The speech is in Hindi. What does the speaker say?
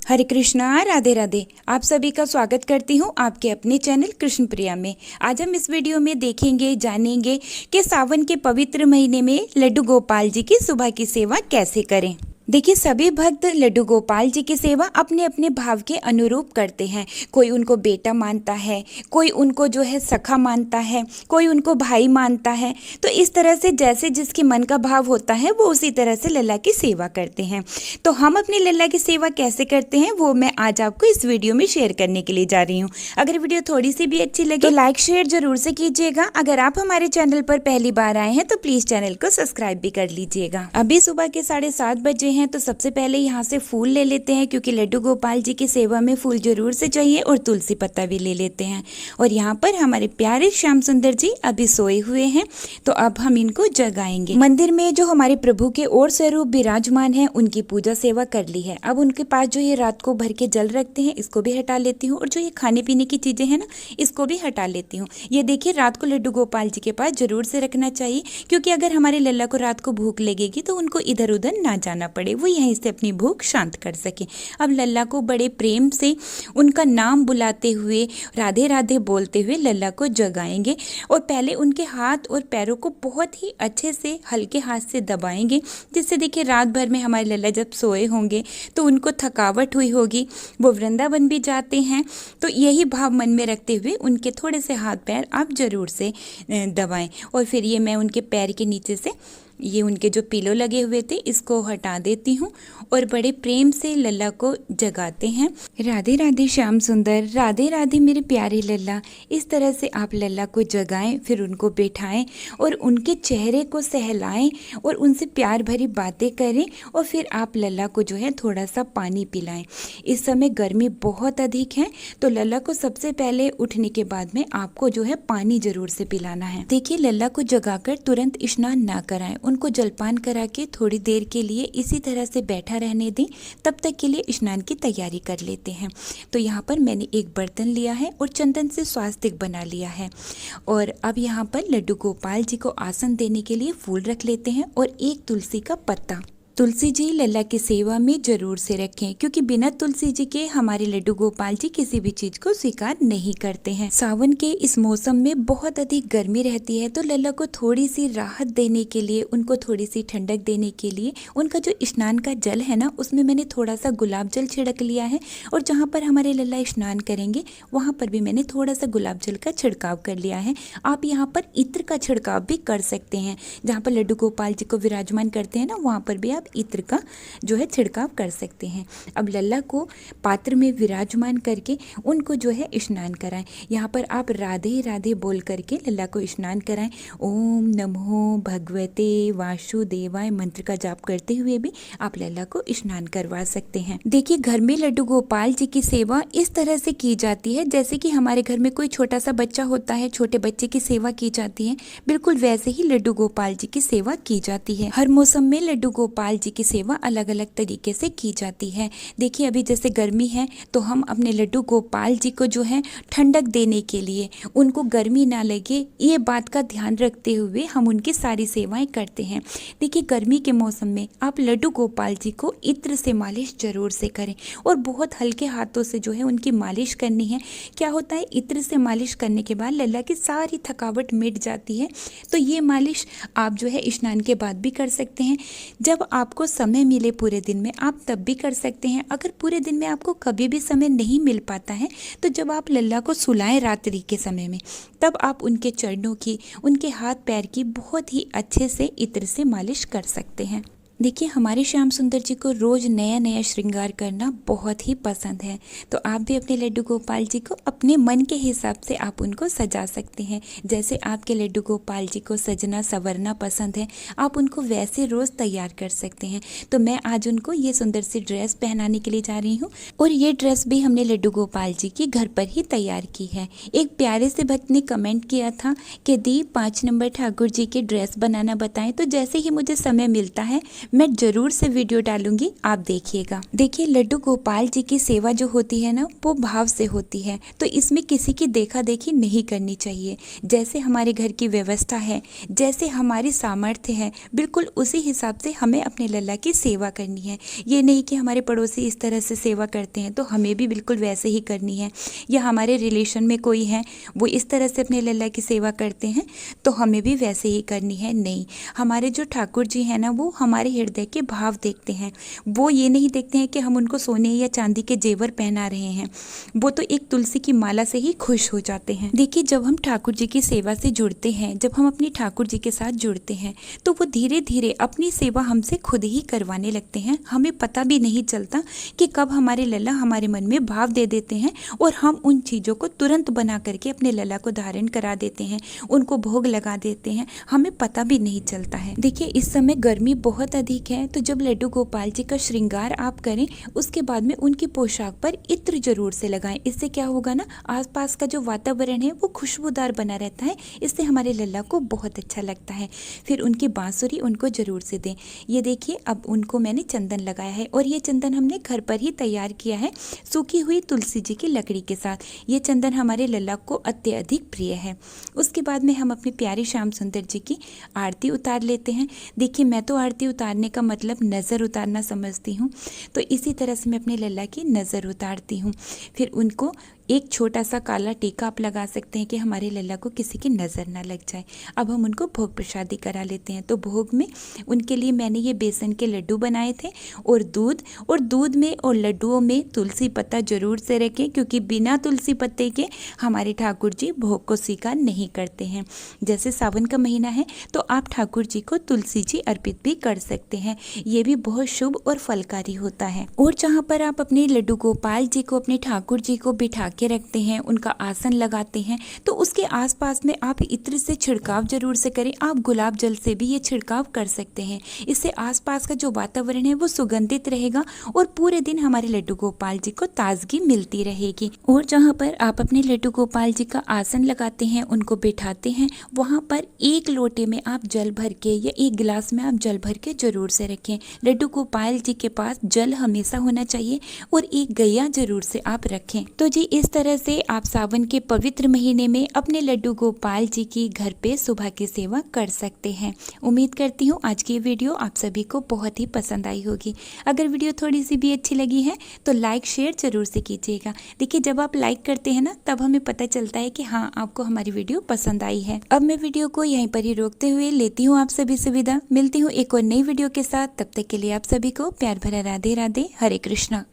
हरे कृष्णा, राधे राधे। आप सभी का स्वागत करती हूँ आपके अपने चैनल कृष्ण प्रिया में। आज हम इस वीडियो में देखेंगे, जानेंगे कि सावन के पवित्र महीने में लड्डू गोपाल जी की सुबह की सेवा कैसे करें। देखिए, सभी भक्त लड्डू गोपाल जी की सेवा अपने अपने भाव के अनुरूप करते हैं। कोई उनको बेटा मानता है, कोई उनको जो है सखा मानता है, कोई उनको भाई मानता है। तो इस तरह से जैसे जिसके मन का भाव होता है वो उसी तरह से लल्ला की सेवा करते हैं। तो हम अपनी लल्ला की सेवा कैसे करते हैं वो मैं आज आपको इस वीडियो में शेयर करने के लिए जा रही हूँ। अगर वीडियो थोड़ी सी भी अच्छी लगे तो लाइक शेयर जरूर से कीजिएगा। अगर आप हमारे चैनल पर पहली बार आए हैं तो प्लीज चैनल को सब्सक्राइब भी कर लीजिएगा। अभी सुबह के 7:30 बजे हैं, तो सबसे पहले यहाँ से फूल ले लेते हैं, क्योंकि लड्डू गोपाल जी की सेवा में फूल जरूर से चाहिए, और तुलसी पत्ता भी ले लेते हैं। और यहाँ पर हमारे प्यारे श्याम सुंदर जी अभी सोए हुए हैं, तो अब हम इनको जगाएंगे। मंदिर में जो हमारे प्रभु के और स्वरूप विराजमान है उनकी पूजा सेवा कर ली है। अब उनके पास जो ये रात को भर के जल रखते हैं इसको भी हटा लेती हूँ, और जो ये खाने पीने की चीजें हैं ना इसको भी हटा लेती हूँ। ये देखिए, रात को लड्डू गोपाल जी के पास जरूर से रखना चाहिए, क्योंकि अगर हमारे लल्ला को रात को भूख लगेगी तो उनको इधर उधर ना जाना पड़े, वो यहीं से अपनी भूख शांत कर सके। अब लल्ला को बड़े प्रेम से उनका नाम बुलाते हुए, राधे राधे बोलते हुए लल्ला को जगाएंगे। और पहले उनके हाथ और पैरों को बहुत ही अच्छे से हल्के हाथ से दबाएंगे, जिससे देखिए रात भर में हमारे लल्ला जब सोए होंगे तो उनको थकावट हुई होगी, वो वृंदावन भी जाते हैं। तो यही भाव मन में रखते हुए उनके थोड़े से हाथ पैर आप जरूर से दबाएं। और फिर ये मैं उनके पैर के नीचे से ये उनके जो पिलो लगे हुए थे इसको हटा देती हूँ, और बड़े प्रेम से लल्ला को जगाते हैं। राधे राधे श्याम सुंदर, राधे राधे मेरे प्यारे लल्ला। इस तरह से आप लल्ला को जगाएं, फिर उनको बैठाएं और उनके चेहरे को सहलाएं और उनसे प्यार भरी बातें करें, और फिर आप लल्ला को जो है थोड़ा सा पानी पिलाएं। इस समय गर्मी बहुत अधिक है, तो लल्ला को सबसे पहले उठने के बाद में आपको जो है पानी जरूर से पिलाना है। देखिए, लल्ला को जगाकर तुरंत स्नान ना कराएं, उनको जलपान करा के थोड़ी देर के लिए इसी तरह से बैठा रहने दें। तब तक के लिए स्नान की तैयारी कर लेते हैं। तो यहाँ पर मैंने एक बर्तन लिया है और चंदन से स्वास्तिक बना लिया है, और अब यहाँ पर लड्डू गोपाल जी को आसन देने के लिए फूल रख लेते हैं और एक तुलसी का पत्ता। तुलसी जी लल्ला की सेवा में जरूर से रखें, क्योंकि बिना तुलसी जी के हमारे लड्डू गोपाल जी किसी भी चीज को स्वीकार नहीं करते हैं। सावन के इस मौसम में बहुत अधिक गर्मी रहती है, तो लल्ला को थोड़ी सी राहत देने के लिए, उनको थोड़ी सी ठंडक देने के लिए उनका जो स्नान का जल है ना उसमें मैंने थोड़ा सा गुलाब जल छिड़क लिया है, और जहाँ पर हमारे लल्ला स्नान करेंगे वहाँ पर भी मैंने थोड़ा सा गुलाब जल का छिड़काव कर लिया है। आप यहाँ पर इत्र का छिड़काव भी कर सकते हैं, जहाँ पर लड्डू गोपाल जी को विराजमान करते हैं ना वहाँ पर भी आप इत्र का जो है छिड़काव कर सकते हैं। अब लल्ला को पात्र में विराजमान करके उनको जो है स्नान कराएं। यहाँ पर आप राधे राधे बोल करके लल्ला को स्नान कराएं। ओम नमो भगवते वासुदेवाय मंत्र का जाप करते हुए भी आप लल्ला को स्नान करवा सकते हैं। देखिए, घर में लड्डू गोपाल जी की सेवा इस तरह से की जाती है जैसे कि हमारे घर में कोई छोटा सा बच्चा होता है, छोटे बच्चे की सेवा की जाती है, बिल्कुल वैसे ही लड्डू गोपाल जी की सेवा की जाती है। हर मौसम में लड्डू गोपाल जी की सेवा अलग अलग तरीके से की जाती है। देखिए, अभी जैसे गर्मी है तो हम अपने लड्डू गोपाल जी को जो है ठंडक देने के लिए, उनको गर्मी ना लगे ये बात का ध्यान रखते हुए हम उनकी सारी सेवाएं करते हैं। देखिए, गर्मी के मौसम में आप लड्डू गोपाल जी को इत्र से मालिश जरूर से करें, और बहुत हल्के हाथों से जो है उनकी मालिश करनी है। क्या होता है, इत्र से मालिश करने के बाद लल्ला की सारी थकावट मिट जाती है। तो ये मालिश आप जो है स्नान के बाद भी कर सकते हैं। जब आपको समय मिले पूरे दिन में आप तब भी कर सकते हैं। अगर पूरे दिन में आपको कभी भी समय नहीं मिल पाता है तो जब आप लल्ला को सुलाएं रात्रि के समय में, तब आप उनके चरणों की, उनके हाथ पैर की बहुत ही अच्छे से इत्र से मालिश कर सकते हैं। देखिए, हमारे श्याम सुंदर जी को रोज नया नया श्रृंगार करना बहुत ही पसंद है, तो आप भी अपने लड्डू गोपाल जी को अपने मन के हिसाब से आप उनको सजा सकते हैं। जैसे आपके लड्डू गोपाल जी को सजना संवरना पसंद है, आप उनको वैसे रोज तैयार कर सकते हैं। तो मैं आज उनको ये सुंदर सी ड्रेस पहनाने के लिए जा रही हूँ, और ये ड्रेस भी हमने लड्डू गोपाल जी की घर पर ही तैयार की है। एक प्यारे से भक्त ने कमेंट किया था कि दी 5 नंबर ठाकुर जी की ड्रेस बनाना बताएं, तो जैसे ही मुझे समय मिलता है मैं जरूर से वीडियो डालूंगी, आप देखिएगा। देखिए लड्डू गोपाल जी की सेवा जो होती है ना, वो भाव से होती है, तो इसमें किसी की देखा देखी नहीं करनी चाहिए। जैसे हमारे घर की व्यवस्था है, जैसे हमारी सामर्थ्य है, बिल्कुल उसी हिसाब से हमें अपने लल्ला की सेवा करनी है। ये नहीं कि हमारे पड़ोसी इस तरह से सेवा करते हैं तो हमें भी बिल्कुल वैसे ही करनी है, या हमारे रिलेशन में कोई है वो इस तरह से अपने लल्ला की सेवा करते हैं तो हमें भी वैसे ही करनी है। नहीं, हमारे जो ठाकुर जी हैं ना, वो हमारे हृदय के भाव देखते हैं। वो ये नहीं देखते हैं कि हम उनको सोने या चांदी के जेवर पहना रहे हैं, वो तो एक तुलसी की माला से ही खुश हो जाते हैं। देखिए जब हम ठाकुर जी की सेवा से जुड़ते हैं, जब हम अपनी ठाकुर जी के साथ जुड़ते हैं, तो वो धीरे धीरे अपनी सेवा हमसे खुद ही करवाने लगते हैं। हमें पता भी नहीं चलता कि कब हमारे लल्ला हमारे मन में भाव दे देते हैं और हम उन चीज़ों को तुरंत बना करके अपने लल्ला को धारण करा देते हैं, उनको भोग लगा देते हैं, हमें पता भी नहीं चलता है। देखिए इस समय गर्मी बहुत अधिक है, तो जब लड्डू गोपाल जी का श्रृंगार आप करें, उसके बाद में उनकी पोशाक पर इत्र जरूर से लगाएं। इससे क्या होगा ना, आसपास का जो वातावरण है वो खुशबूदार बना रहता है, इससे हमारे लल्ला को बहुत अच्छा लगता है। फिर उनकी बांसुरी उनको जरूर से दें। ये देखिए अब उनको मैंने चंदन लगाया है, और ये चंदन हमने घर पर ही तैयार किया है सूखी हुई तुलसी जी की लकड़ी के साथ। ये चंदन हमारे लल्ला को अत्यधिक प्रिय है। उसके बाद में हम अपनी प्यारी श्याम सुंदर जी की आरती उतार लेते हैं। देखिए मैं तो आरती उतारने का मतलब नज़र उतारना समझती हूँ, तो इसी तरह से मैं अपने लल्ला की नज़र उतारती हूँ। फिर उनको एक छोटा सा काला टीका आप लगा सकते हैं कि हमारे लल्ला को किसी की नज़र ना लग जाए। अब हम उनको भोग प्रसादी करा लेते हैं। तो भोग में उनके लिए मैंने ये बेसन के लड्डू बनाए थे, और दूध में और लड्डुओं में तुलसी पत्ता जरूर से रखें, क्योंकि बिना तुलसी पत्ते के हमारे ठाकुर जी भोग को स्वीकार नहीं करते हैं। जैसे सावन का महीना है तो आप ठाकुर जी को तुलसी जी अर्पित भी कर सकते हैं, ये भी बहुत शुभ और फलकारी होता है। और जहाँ पर आप अपने लड्डू गोपाल जी को, अपने ठाकुर जी को बिठा के रखते हैं, उनका आसन लगाते हैं, तो उसके आसपास में आप इत्र से छिड़काव जरूर से करें। आप गुलाब जल से भी ये छिड़काव कर सकते हैं, इससे आसपास का जो वातावरण है वो सुगंधित रहेगा और पूरे दिन हमारे लड्डू गोपाल जी को ताजगी मिलती रहेगी। और जहाँ पर आप अपने लड्डू गोपाल जी का आसन लगाते हैं, उनको बिठाते हैं, वहाँ पर एक लोटे में आप जल भर के या एक गिलास में आप जल भर के जरूर से रखें। लड्डू गोपाल जी के पास जल हमेशा होना चाहिए, और एक गैया जरूर से आप रखें। तो जी इस तरह से आप सावन के पवित्र महीने में अपने लड्डू गोपाल जी की घर पे सुबह की सेवा कर सकते हैं। उम्मीद करती हूँ आज की वीडियो आप सभी को बहुत ही पसंद आई होगी। अगर वीडियो थोड़ी सी भी अच्छी लगी है तो लाइक शेयर जरूर से कीजिएगा। देखिए जब आप लाइक करते हैं ना, तब हमें पता चलता है कि हाँ आपको हमारी वीडियो पसंद आई है। अब मैं वीडियो को यहीं पर ही रोकते हुए लेती हूँ आप सभी से विदा। मिलती हूँ एक और नई वीडियो के साथ, तब तक के लिए आप सभी को प्यार भरा राधे राधे, हरे कृष्णा।